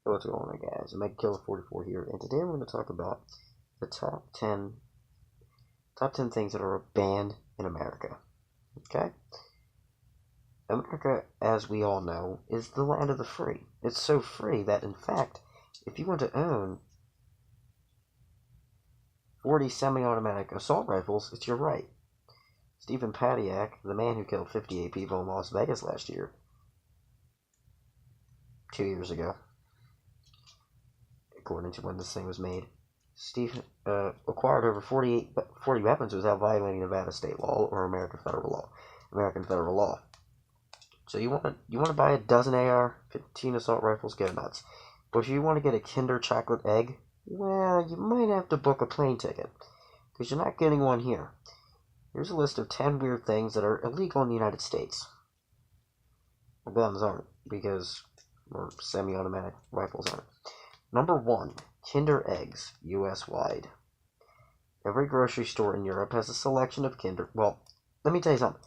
What's going on, guys? I'm MegaKiller44 here, and today I'm going to talk about the top 10 things that are banned in America. Okay? America, as we all know, is the land of the free. It's so free that, in fact, if you want to own 40 semi-automatic assault rifles, it's your right. Stephen Paddock, the man who killed 58 people in Las Vegas last year, 2 years ago, according to when this thing was made, Steve acquired over 40 weapons without violating Nevada state law or American federal law. So you want to buy a dozen AR-15 assault rifles, go nuts. But if you want to get a Kinder chocolate egg, well, you might have to book a plane ticket, because you're not getting one here. Here's a list of 10 weird things that are illegal in the United States. Well, guns aren't, because semi-automatic rifles aren't. Number 1, Kinder eggs, US-wide. Every grocery store in Europe has a selection of Kinder... Well, let me tell you something.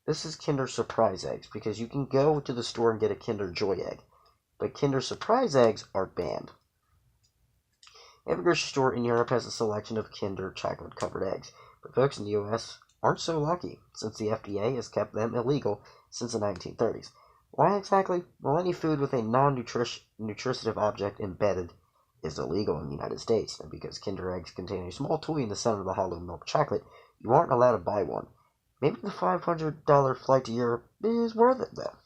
This is Kinder Surprise eggs, because you can go to the store and get a Kinder Joy egg. But Kinder Surprise eggs are banned. Every grocery store in Europe has a selection of Kinder chocolate-covered eggs. But folks in the US aren't so lucky, since the FDA has kept them illegal since the 1930s. Why exactly? Well, any food with a non-nutritive object embedded is illegal in the United States, and because Kinder eggs contain a small toy in the center of the hollow milk chocolate, you aren't allowed to buy one. Maybe the $500 flight to Europe is worth it, though.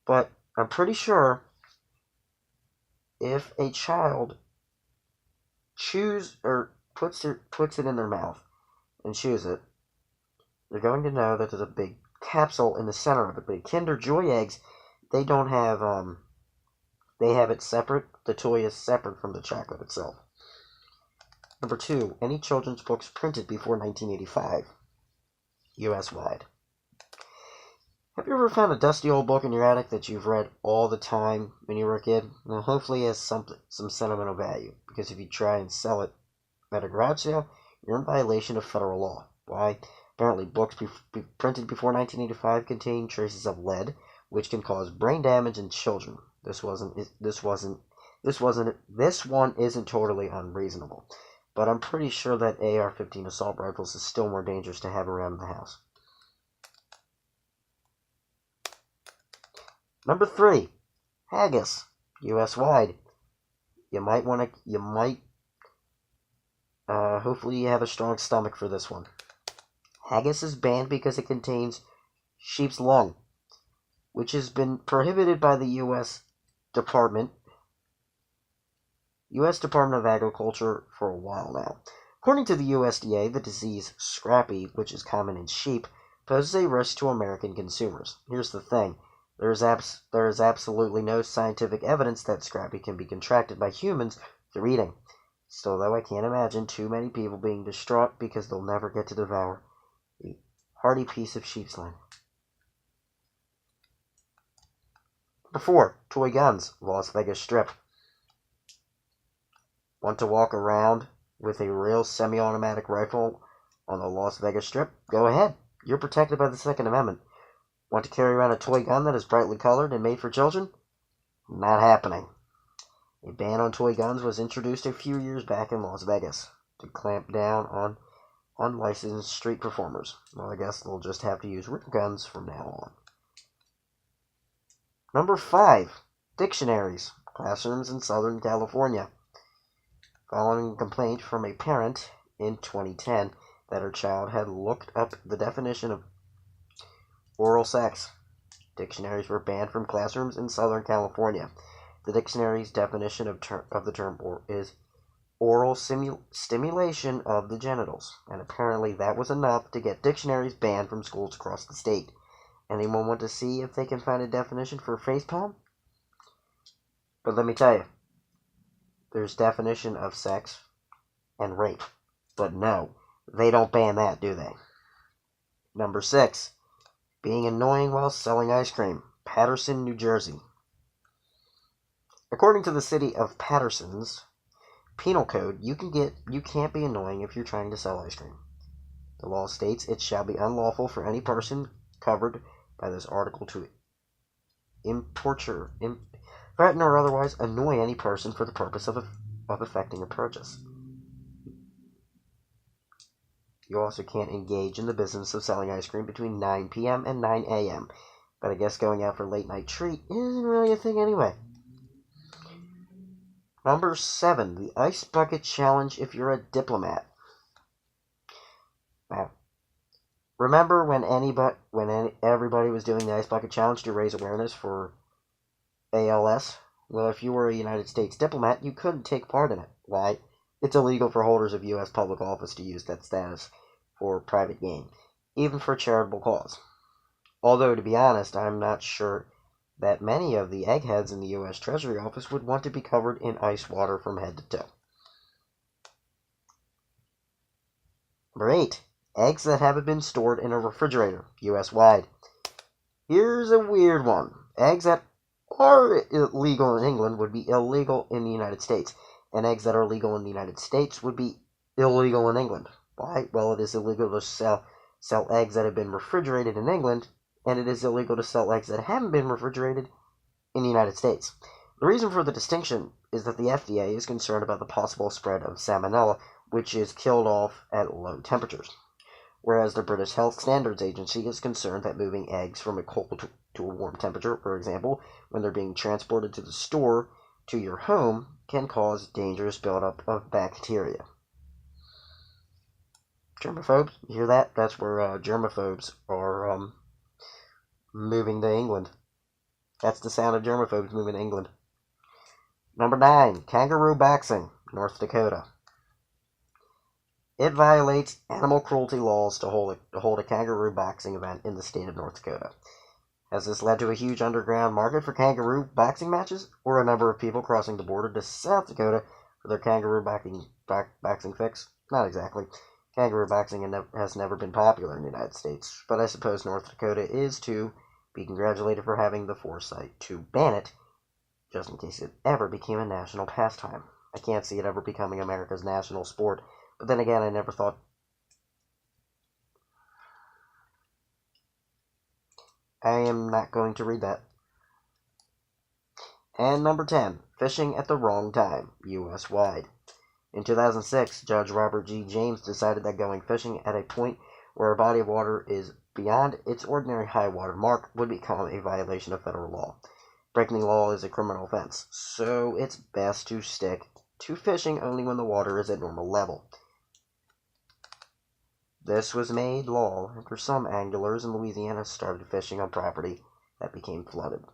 But I'm pretty sure if a child chews or puts it in their mouth and chews it, they're going to know that there's a big capsule in the center of it. But Kinder Joy eggs, they don't have they have it separate. The toy is separate from the chocolate itself. Number 2, any children's books printed before 1985, US-wide. Have you ever found a dusty old book in your attic that you've read all the time when you were a kid? Well, hopefully it has some sentimental value, because if you try and sell it at a garage sale, you're in violation of federal law. Why? Apparently, books printed before 1985 contain traces of lead, which can cause brain damage in children. This one isn't totally unreasonable, but I'm pretty sure that AR-15 assault rifles is still more dangerous to have around in the house. Number 3, haggis, US-wide. Hopefully you have a strong stomach for this one. Haggis is banned because it contains sheep's lung, which has been prohibited by the U.S. Department of Agriculture for a while now. According to the USDA, the disease scrappy, which is common in sheep, poses a risk to American consumers. Here's the thing. There is absolutely no scientific evidence that scrappy can be contracted by humans through eating. Still, though, I can't imagine too many people being distraught because they'll never get to devour the hearty piece of sheep's leg. Number 4, toy guns, Las Vegas Strip. Want to walk around with a real semi-automatic rifle on the Las Vegas Strip? Go ahead. You're protected by the Second Amendment. Want to carry around a toy gun that is brightly colored and made for children? Not happening. A ban on toy guns was introduced a few years back in Las Vegas to clamp down on unlicensed street performers. Well, I guess they'll just have to use real guns from now on. Number 5, dictionaries, classrooms in Southern California. Following a complaint from a parent in 2010 that her child had looked up the definition of oral sex, dictionaries were banned from classrooms in Southern California. The dictionary's definition of the term is oral stimulation of the genitals, and apparently that was enough to get dictionaries banned from schools across the state. Anyone want to see if they can find a definition for facepalm? But let me tell you, there's definition of sex and rape, but no, they don't ban that, do they? Number 6, being annoying while selling ice cream, Paterson, New Jersey. According to the city of Paterson's penal code, you can't be annoying if you're trying to sell ice cream. The law states it shall be unlawful for any person covered by this article to importure threaten or otherwise annoy any person for the purpose of effecting a purchase. You also can't engage in the business of selling ice cream between 9 p.m. and 9 a.m., but I guess going out for late night treat isn't really a thing anyway. Number 7, the Ice Bucket Challenge if you're a diplomat. Now, remember when everybody was doing the Ice Bucket Challenge to raise awareness for ALS? Well, if you were a United States diplomat, you couldn't take part in it. Why? It's illegal for holders of U.S. public office to use that status for private gain, even for charitable cause. Although, to be honest, I'm not sure that many of the eggheads in the U.S. Treasury Office would want to be covered in ice water from head to toe. Number 8. Eggs that haven't been stored in a refrigerator, U.S.-wide. Here's a weird one. Eggs that are illegal in England would be illegal in the United States, and eggs that are legal in the United States would be illegal in England. Why? Well, it is illegal to sell eggs that have been refrigerated in England, and it is illegal to sell eggs that haven't been refrigerated in the United States. The reason for the distinction is that the FDA is concerned about the possible spread of salmonella, which is killed off at low temperatures, whereas the British Health Standards Agency is concerned that moving eggs from a cold to a warm temperature, for example, when they're being transported to the store to your home, can cause dangerous buildup of bacteria. Germaphobes, you hear that? That's where germaphobes are moving to England. That's the sound of germaphobes moving to England. Number 9, kangaroo boxing, North Dakota. It violates animal cruelty laws to hold a kangaroo boxing event in the state of North Dakota. Has this led to a huge underground market for kangaroo boxing matches, or a number of people crossing the border to South Dakota for their kangaroo boxing fix? Not exactly. Kangaroo boxing has never been popular in the United States, but I suppose North Dakota is to be congratulated for having the foresight to ban it, just in case it ever became a national pastime. I can't see it ever becoming America's national sport, but then again, I never thought... I am not going to read that. And number 10, fishing at the wrong time, U.S.-wide. In 2006, Judge Robert G. James decided that going fishing at a point where a body of water is beyond its ordinary high water mark would become a violation of federal law. Breaking the law is a criminal offense, so it's best to stick to fishing only when the water is at normal level. This was made law after some anglers in Louisiana started fishing on property that became flooded.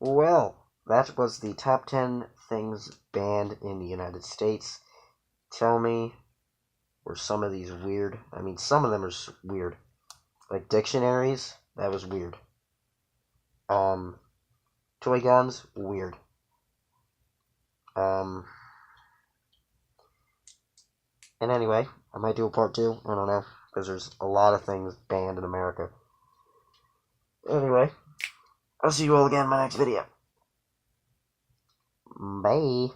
Well, that was the top 10 things banned in the United States. Tell me, were some of these weird? I mean, some of them are weird. Like dictionaries, that was weird. Toy guns, weird. And anyway, I might do a part 2, I don't know, because there's a lot of things banned in America. Anyway, I'll see you all again in my next video. Bye.